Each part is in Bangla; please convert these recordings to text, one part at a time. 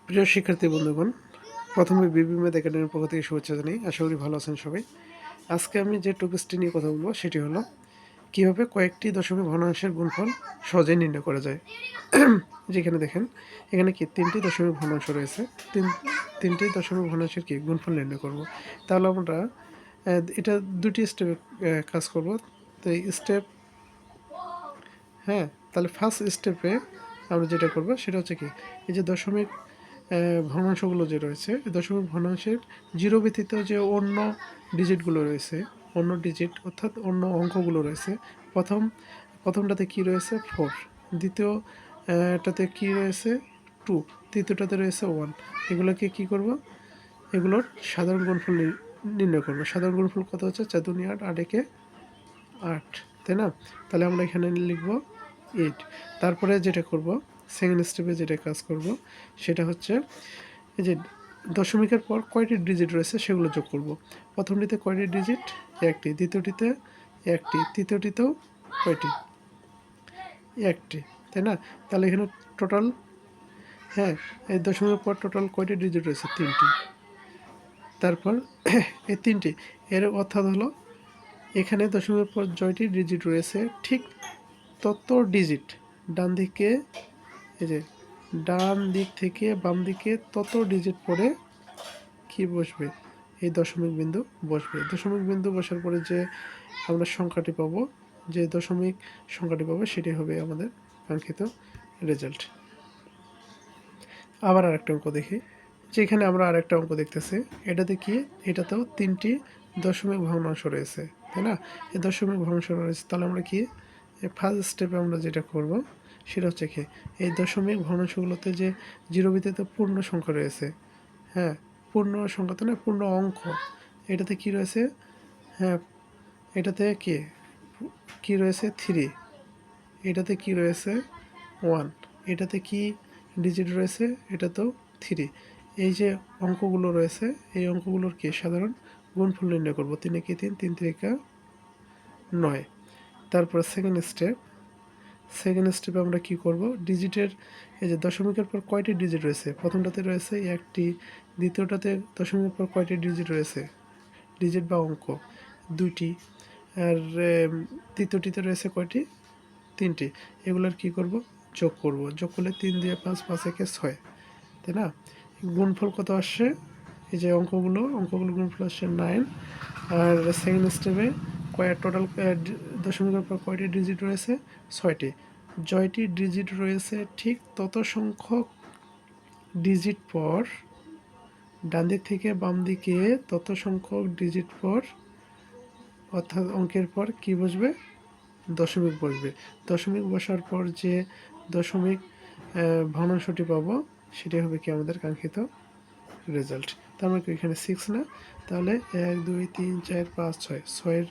প্রিয় শিক্ষার্থী বন্ধুগণ, প্রথমে বিবি ম্যাথ একাডেমির পক্ষ থেকে শুভেচ্ছা জানাই। আশা করি ভালো আছেন সবাই। আজকে আমি যে টপিকসটি নিয়ে কথা বলবো সেটি হলো কীভাবে কয়েকটি দশমিক ভগ্নাংশের গুণফল সহজেই নির্ণয় করা যায়। যেখানে দেখেন এখানে কি তিনটি দশমিক ভগ্নাংশ রয়েছে, তিনটি দশমিক ভগ্নাংশের কি গুণফল নির্ণয় করব। তাহলে আমরা এটা দুটি স্টেপে কাজ করব। তো এই স্টেপ তাহলে ফার্স্ট স্টেপে আমরা যেটা করব সেটা হচ্ছে কি, এই যে দশমিক ভগ্নাংশগুলো যে রয়েছে, দশমিক ভগ্নাংশের জিরো ব্যতীত যে অন্য ডিজিটগুলো রয়েছে, অন্য ডিজিট অর্থাৎ অন্য অঙ্কগুলো রয়েছে, প্রথমটাতে কি রয়েছে 4, দ্বিতীয় টাতে কি রয়েছে 2, তৃতীয়টাতে রয়েছে 1। এগুলোকে কি করব, এগুলোর সাধারণ গুণফল নির্ণয় করব। সাধারণ গুণফল কত হচ্ছে 4 দুনি 8, 8 একে 8, তাই না? তাহলে আমরা এখানে লিখব 8। তারপরে যেটা করব, সেকেন্ড স্টেপে যেটা কাজ করব সেটা হচ্ছে এই যে দশমিকের পর কয়টি ডিজিট রয়েছে সেগুলো যোগ করব। প্রথমটিতে কয়টি ডিজিট, একটি, দ্বিতীয়টিতে একটি, তৃতীয়টিতেও কয়টি, একটি, তাই না? তাহলে এখানে টোটাল এই দশমিকের পর টোটাল কয়টি ডিজিট রয়েছে, 3টি। তারপর এই 3টি এর অর্থাৎ হলো এখানে দশমিকের পর জয়টি ডিজিট রয়েছে ঠিক তত ডিজিট ডান দিকে, এই যে ডান দিক থেকে বাম দিকে তত ডিজিট পরে কি বসবে, এই দশমিক বিন্দু বসবে। দশমিক বিন্দু বসার পরে যে আমরা সংখ্যাটি পাবো, যে দশমিক সংখ্যাটি পাবো সেটি হবে আমাদের কাঙ্ক্ষিত রেজাল্ট। আবার আরেকটা অঙ্ক দেখি, যেখানে আমরা আরেকটা অঙ্ক দেখতেছি, এটাতে কি, এটাতেও 3টি দশমিক ভগ্নাংশ রয়েছে, তাই না? এই দশমিক ভগ্নাংশ রয়েছে, তাহলে আমরা কি ফার্স্ট স্টেপে আমরা যেটা করব সেটা হচ্ছে কি, এই দশমিক ভগ্নাংশগুলোতে যে জিরো ব্যতীত পূর্ণ সংখ্যা রয়েছে, পূর্ণ সংখ্যা তো না, পূর্ণ অঙ্ক, এটাতে কি রয়েছে, এটাতে কি রয়েছে 3, এটাতে কি রয়েছে 1, এটাতে কি ডিজিট রয়েছে, এটাতেও 3। এই যে অঙ্কগুলো রয়েছে, এই অঙ্কগুলোর কি সাধারণ গুণফল নির্ণয় করব। 3 একে 3, 3 3 9। তারপর সেকেন্ড স্টেপে আমরা কি করব, ডিজিটের এই যে দশমিকের পর কয়টি ডিজিট রয়েছে, প্রথমটাতে রয়েছে একটি, দ্বিতীয়টাতে দশমিকের পর কয়টি ডিজিট রয়েছে, ডিজিট বা অঙ্ক 2টি, আর তৃতীয়টিতে রয়েছে কয়টি, 3টি। এগুলোর কি করব, যোগ করব। যোগ করলে 3 দিয়ে 5, 5 একে 6, তাই না? গুণফল কত আসছে, এই যে অঙ্কগুলো গুণফল আসছে 9। আর সেকেন্ড স্টেপে টোটাল দশমিকের পর কয়টি ডিজিট রয়েছে, 6টি। জয়টি ডিজিট রয়েছে ঠিক তত সংখ্যক ডিজিট পর, ডান দিক থেকে বাম দিকে তত সংখ্যক ডিজিট পর, অর্থাৎ অঙ্কের পর কি বসবে, দশমিক বসবে। দশমিক বসার পর যে দশমিক ভগ্নাংশটি পাবো সেটি হবে কি আমাদের কাঙ্ক্ষিত রেজাল্ট। তার মানে এখানে 6 না, তাহলে 1 2 3 4 5 6, 6-এর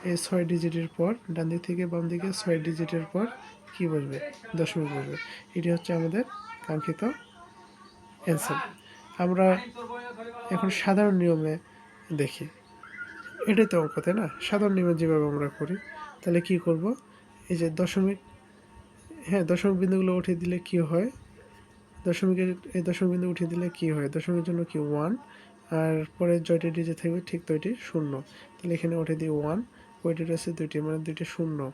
এই 6 ডিজিটের পর ডান দিক থেকে বাম দিকে 6 ডিজিটের পর কি বসবে, দশমিক বসবে। এটি হচ্ছে আমাদের কাঙ্ক্ষিত অ্যান্সার। আমরা এখন সাধারণ নিয়মে দেখি, এটাই তো অঙ্ক, তাই না? সাধারণ নিয়মে যেভাবে আমরা করি, তাহলে কি করব, এই যে দশমিক বিন্দুগুলো উঠিয়ে দিলে কি হয়, এই দশমিক বিন্দু উঠিয়ে দিলে কি হয়, দশমিকের জন্য কি 1, আর পরে জয়টি ডিজিট থাকবে ঠিক তৈরি 0। তাহলে এখানে উঠে দিই 1, কয়টি রয়েছে 2টি, মানে 2টি 0।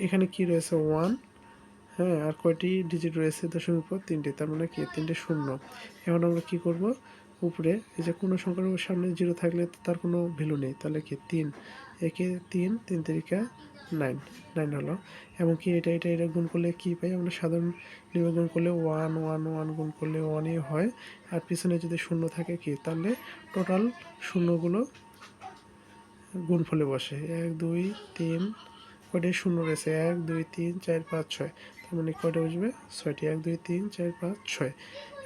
এখানে কি রয়েছে 1, আর কয়টি ডিজিট রয়েছে দশমিক পর 3টি, তার মানে কি 3টে 0। এখন আমরা কি করব, উপরে এই যে কোনো সংখ্যার সামনে 0 থাকলে তার কোনো ভ্যালু নেই, তাহলে কি 3 একে 3, 3 3 9, 9 হলো। এমনকি এটা গুণ করলে কি পাই আমরা, সাধারণ নিয়মে গুণ করলে 1 1 1 গুণ করলে 1ই হয়, আর পিছনে যদি 0 থাকে কি, তাহলে টোটাল শূন্যগুলো গুণফলে বসে। 1 2 3, কয়টি 0 রয়েছে, 1 2 3 4 5 6, তার মানে কয়টা বসবে, 6টি। 1 2 3 4 5 6।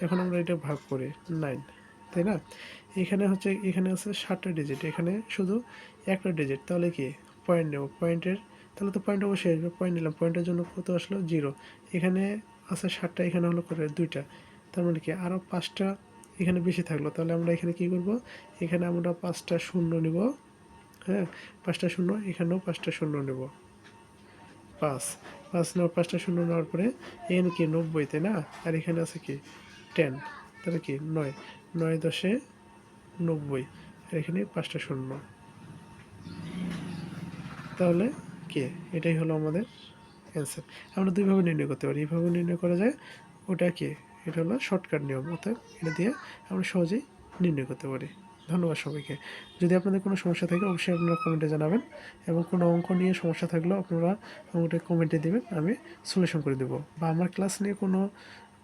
এখন আমরা এটা ভাগ করি 9, তাই না? এখানে আছে 7টা ডিজিট, এখানে শুধু একটা ডিজিট, তাহলে কি পয়েন্ট নেব, পয়েন্টের তাহলে তো পয়েন্ট অবশ্যই আসবে, পয়েন্ট নিলাম, পয়েন্টের জন্য কত আসলো 0। এখানে আছে 7টা, এখানে হলো করে 2টা, তার মানে কি আরও 5টা এখানে বেশি থাকলো। তাহলে আমরা এখানে কি করব, এখানে আমরা 5টা 0 নিব, 5টা 0, এখানেও 5টা 0 নেব, 5 5 নেওয়ার 5টা শূন্য নেওয়ার পরে এখানে কি 90, তাই না? আর এখানে আছে কি 10, তাহলে কি 9, 9 10 90, আর এখানে 5টা শূন্য। তাহলে কি এটাই হলো আমাদের অ্যান্সার। আমরা দুইভাবে নির্ণয় করতে পারি, এইভাবে নির্ণয় করা যায়। ওটা কি, এটা হলো শর্টকাট নিয়ম, অর্থাৎ এটা দিয়ে আমরা সহজেই নির্ণয় করতে পারি। ধন্যবাদ সবাইকে। যদি আপনাদের কোনো সমস্যা থাকে অবশ্যই আপনারা কমেন্টে জানাবেন, এবং কোনো অঙ্ক নিয়ে সমস্যা থাকলেও আপনারা আমাকে কমেন্টে দেবেন, আমি সলিউশন করে দেবো। বা আমার ক্লাস নিয়ে কোনো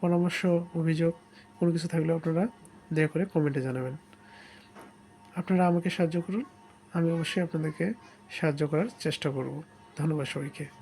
পরামর্শ, অভিযোগ কোনো কিছু থাকলেও আপনারা দয়া করে কমেন্টে জানাবেন। আপনারা আমাকে সাহায্য করুন, আমি অবশ্যই আপনাদেরকে সাহায্য করার চেষ্টা করব। ধন্যবাদ সবাইকে।